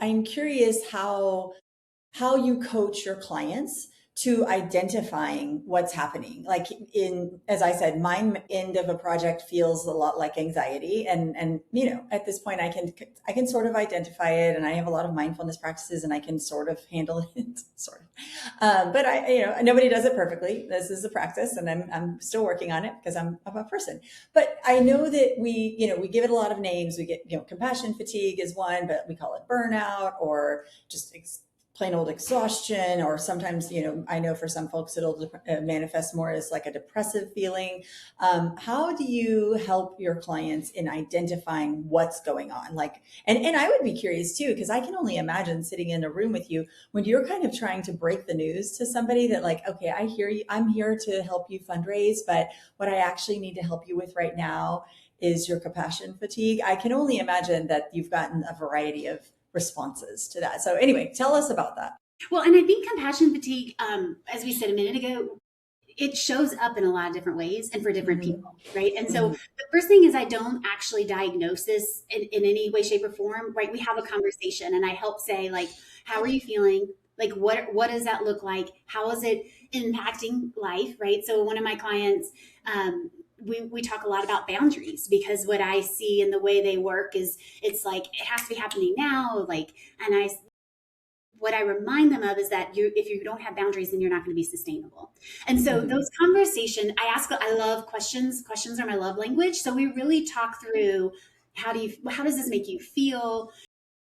I'm curious how you coach your clients to identifying what's happening. Like as I said, my end of a project feels a lot like anxiety. And, at this point I can sort of identify it, and I have a lot of mindfulness practices and I can sort of handle it, sort of. But nobody does it perfectly. This is a practice, and I'm still working on it because I'm a person. But I know that we give it a lot of names. We get, compassion fatigue is one, but we call it burnout, or just plain old exhaustion, or sometimes, I know for some folks it'll manifest more as like a depressive feeling. How do you help your clients in identifying what's going on? Like, and I would be curious too, because I can only imagine sitting in a room with you when you're kind of trying to break the news to somebody that, like, okay, I hear you, I'm here to help you fundraise, but what I actually need to help you with right now is your compassion fatigue. I can only imagine that you've gotten a variety of responses to that. So anyway, tell us about that. Well, and I think compassion fatigue, as we said a minute ago, it shows up in a lot of different ways and for different people, right? And so the first thing is, I don't actually diagnose this in any way, shape, or form, right? We have a conversation and I help say, like, how are you feeling? Like, what does that look like? How is it impacting life, right? So one of my clients, we talk a lot about boundaries, because what I see in the way they work is, it's like, it has to be happening now. Like, and what I remind them of is that if you don't have boundaries, then you're not going to be sustainable. And so those conversations, I love questions. Questions are my love language. So we really talk through, how does this make you feel?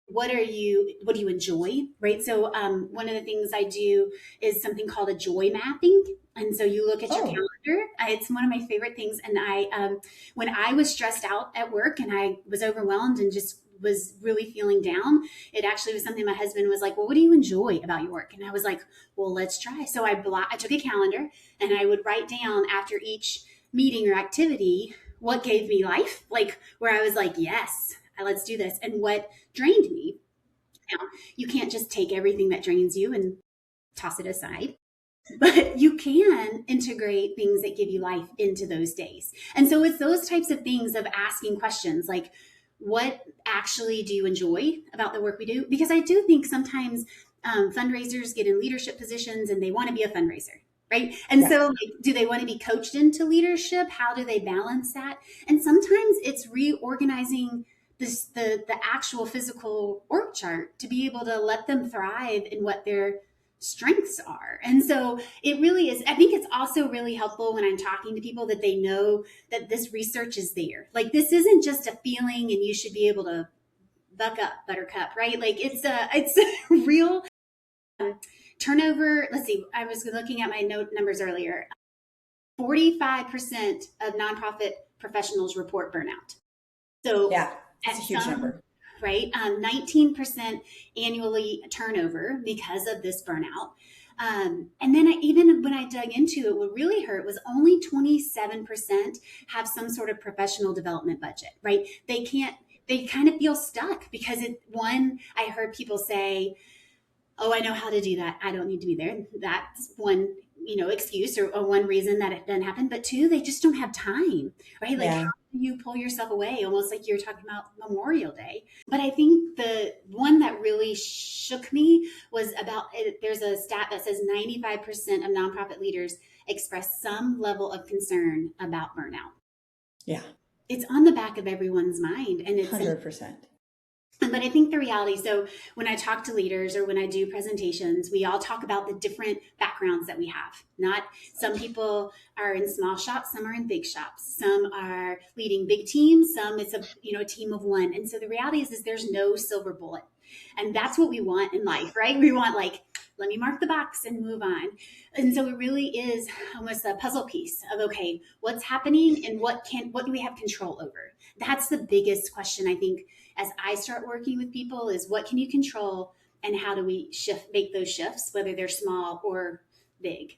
What do you enjoy? Right. So one of the things I do is something called a joy mapping. And so you look at your calendar. It's one of my favorite things. And when I was stressed out at work and I was overwhelmed and just was really feeling down, it actually was something my husband was like, well, what do you enjoy about your work? And I was like, well, let's try. So I took a calendar and I would write down after each meeting or activity what gave me life, like where I was like, yes, let's do this, and what drained me. Now, you can't just take everything that drains you and toss it aside, but you can integrate things that give you life into those days. And so it's those types of things of asking questions like, what actually do you enjoy about the work we do? Because I do think sometimes fundraisers get in leadership positions and they want to be a fundraiser, right? And so like, do they want to be coached into leadership? How do they balance that? And sometimes it's reorganizing the actual physical org chart to be able to let them thrive in what their strengths are. And so it really is, I think it's also really helpful when I'm talking to people that they know that this research is there. Like, this isn't just a feeling and you should be able to buck up, buttercup, right? Like, it's a real turnover. Let's see, I was looking at my numbers earlier. 45% of nonprofit professionals report burnout. So yeah, that's a huge number. Right? 19% annually turnover because of this burnout. And then even when I dug into it, what really hurt was only 27% have some sort of professional development budget, right? They kind of feel stuck because I heard people say, oh, I know how to do that. I don't need to be there. That's one, excuse or one reason that it doesn't happen. But two, they just don't have time, right? Like, how do you pull yourself away? Almost like you're talking about Memorial Day. But I think the one that really shook me was there's a stat that says 95% of nonprofit leaders express some level of concern about burnout. Yeah. It's on the back of everyone's mind. And it's 100%. But I think the reality, so when I talk to leaders or when I do presentations, we all talk about the different backgrounds that we have. Not some people are in small shops, some are in big shops, some are leading big teams, some it's a team of one. And so the reality is there's no silver bullet. And that's what we want in life, right? We want, like, let me mark the box and move on. And so it really is almost a puzzle piece of, okay, what's happening and what do we have control over? That's the biggest question, I think, as I start working with people, is what can you control and how do we make those shifts, whether they're small or big?